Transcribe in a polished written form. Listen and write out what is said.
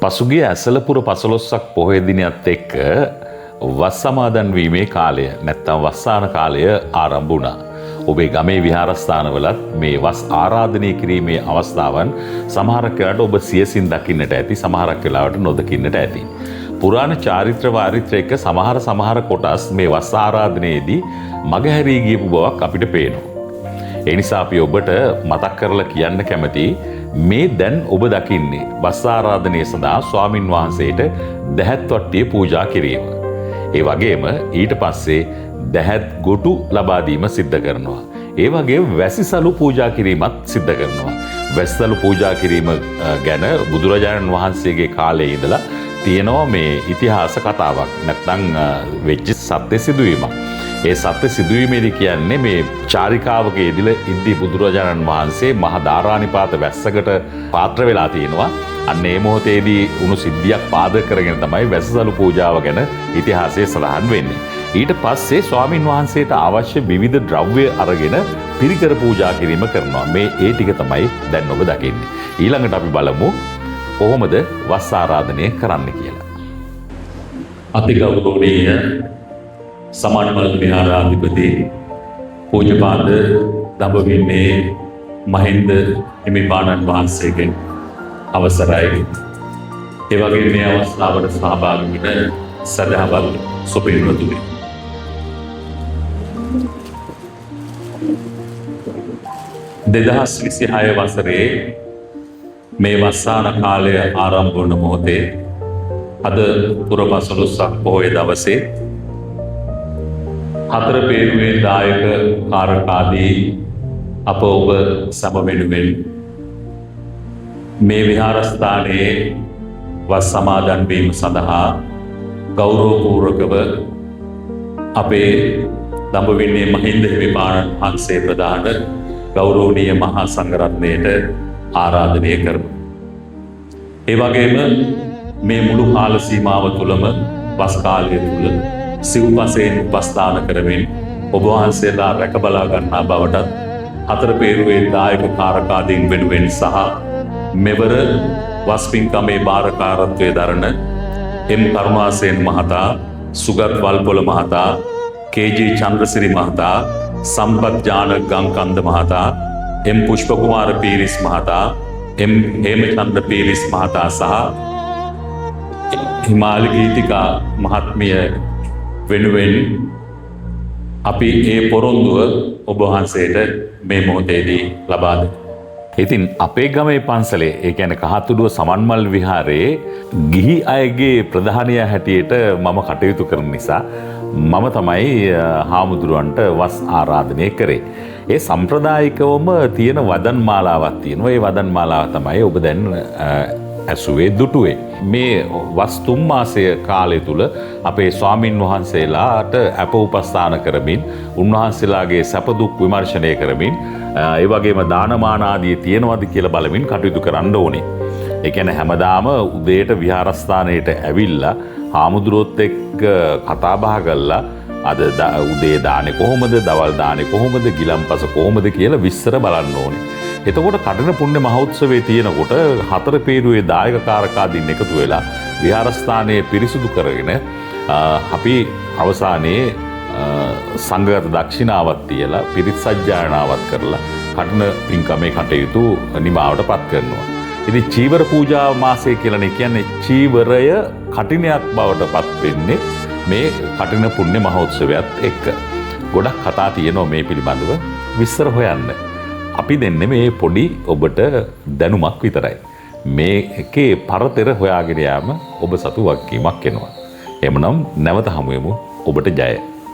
පසුගිය ඇසලපුර 15ක් පොහොය දිනයත් එක්ක වස් සමාදන් වීමේ කාලය නැත්නම් වස්සාන කාලය ආරම්භ වුණා. ඔබේ ගමේ විහාරස්ථානවලත් මේ වස් ආරාධනය කිරීමේ අවස්ථාවන් සමහරක් වෙලාවට ඔබ සියසින් දකින්නට ඇති, සමහරක් වෙලාවට නොදකින්නට ඇති. පුරාණ චාරිත්‍ර වාරිත්‍ර එක්ක සමහර කොටස් මේ වස් ආරාධනයේදී මගහැරී ගියපු බවක් අපිට පේනවා. ඒ නිසා අපි ඔබට මතක් කරලා කියන්න කැමති මේ දැන් ඔබ දකින්නේ වස් ආරාධනය සඳහා ස්වාමින් වහන්සේට දැහැත් වට්ටිය පූජා කිරීම. ඒ වගේම ඊට පස්සේ දැහැත් ගොටු ලබා දීම සිද්ධ කරනවා. ඒ වගේ වැසිසලු පූජා කිරීමත් සිද්ධ කරනවා. වැසිසලු පූජා කිරීම ගැන බුදුරජාණන් වහන්සේගේ කාලේ ඉඳලා තියෙනවා මේ ඉතිහාස කතාවක්. නැත්නම් වෙච්ච සත්‍ය සිදුවීමක්. ඒ සත්‍ය සිදුවීමේදී කියන්නේ මේ චාරිකාවක යෙදিলা ඉද්දී බුදුරජාණන් වහන්සේ මහා ධාරානිපාත වැස්සකට පාත්‍ර වෙලා තියෙනවා. අන්න ඒ මොහොතේදී උණු සිද්ධියක් පාදක කරගෙන තමයි වැස්සලු පූජාව ගැන ඉතිහාසයේ සඳහන් වෙන්නේ. ඊට පස්සේ ස්වාමින් වහන්සේට අවශ්‍ය විවිධ ද්‍රව්‍ය අරගෙන පිරිකර පූජා කිරීම කරනවා. මේ ඒ ටික තමයි දැන් ඔබ දකින්නේ. ඊළඟට අපි බලමු කොහොමද වස් ආරාධනය කරන්න කියලා. අතිගෞරවනීය සමන්මල් විහාරාධිපති පූජ්‍යපාද දඹවින්නේ මහින්ද හිමිපාණන් වහන්සේගෙන් අවසරයි. ඒ වගේ මේ අවස්ථාවට සහභාගී වෙන සදහවත් සුපින්වතුනි. දෙදහස් 26 වසරේ මේ වස්සාන කාලය ආරම්භ වන මොහොතේ අද පුර 15ක් පොහොය දවසේ හතර පේරුවේ දායක කාරකාදී අප ඔබ සම වෙනුවෙන් මේ විහාරස්ථානයේ වස් සමාදන් වීම සඳහා ගෞරවපූර්වකව අපේ දඹවින්නේ මහින්ද හිමිපාණන් වහන්සේ ප්‍රදාන ගෞරවනීය මහා සංඝරත්නයට ආරාධනය කරමු. ඒ වගේම මේ මුළු කාල සීමාව තුළම වස් කාලය තුළ සිව්පසයෙන් උපස්ථාන කරමින් ඔබ වහන්සේලා රැක බලා ගන්නා බවටත් හතර පේරුවේ දායක කාරකාදීන් වෙනුවෙන් සහ මෙවර වස් පින්කමේ භාරකාරත්වය දරන එම් කරුණාසේන මහතා, සුගත් වල්පොල මහතා, කේ.ජී. චන්ද්‍රසිරි මහතා, සම්පත් ජාන ගංකන්ද මහතා, එම් පුෂ්පකුමාර පීරිස් මහතා, එම් හේමචන්ද්‍ර පීරිස් මහතා සහ හිමාලි ගීතිකා මහත්මිය වෙනුවෙන් අපි ඒ පොරොන්දුව ඔබ වහන්සේට මේ මොහොතේදී ලබා දෙමු. ඉතින් අපේ ගමේ පන්සලේ ඒ කියන්නේ කහතුඩුව සමන්මල් විහාරයේ ගිහි අයගේ ප්‍රධානිය හැටියට මම කටයුතු කරන නිසා මම තමයි හාමුදුරුවන්ට වස් ආරාධනය කරේ. ඒ සම්ප්‍රදායිකවම තියෙන වදන් මාලාවක් තියෙනවා. ඒ වදන් මාලාව තමයි ඔබ දැන් ඇසුවේ දුටුවේ. මේ වස් 3 මාසය කාලය තුල අපේ ස්වාමින් වහන්සේලාට අප උපස්ථාන කරමින් උන්වහන්සේලාගේ සැප දුක් විමර්ශනය කරමින් ඒ වගේම දානමාන ආදී තියෙනවද කියලා බලමින් කටයුතු කරන්න ඕනේ. ඒ කියන්නේ හැමදාම උදේට විහාරස්ථානයට ඇවිල්ලා හාමුදුරුවොත් එක්ක කතා බහ කරලා අද උදේ දානේ කොහොමද, දවල් දානේ කොහොමද, ගිලම්පස කොහොමද කියලා විස්තර බලන්න ඕනේ. එතකොට කඨින පුණ්‍ය මහෝත්සවයේ තියෙනකොට හතර පේරුවේ දායක කාරකාදීන් එකතු වෙලා විහාරස්ථානයේ පිරිසිදු කරගෙන අපි අවසානයේ සංඝගත දක්ෂිනාවක් තියලා පිරිත් සජ්ජායනාවක් කරලා කඨින පින්කමේ කටයුතු නිමාවටපත් කරනවා. ඉතින් චීවර පූජා මාසය කියලානේ කියන්නේ චීවරය කඨිනයක් බවට පත් වෙන්නේ මේ කඨින පුණ්‍ය මහෝත්සවයත් එක්ක. ගොඩක් කතා තියෙනවා මේ පිළිබඳව විස්තර හොයන්න. අපි දෙන්නේ මේ පොඩි ඔබට දැනුමක් විතරයි. මේකේ පරතර හොයාගෙන යාම ඔබ සතු වගකීමක් වෙනවා. එමනම් නැවත හමු වෙමු. ඔබට ජය.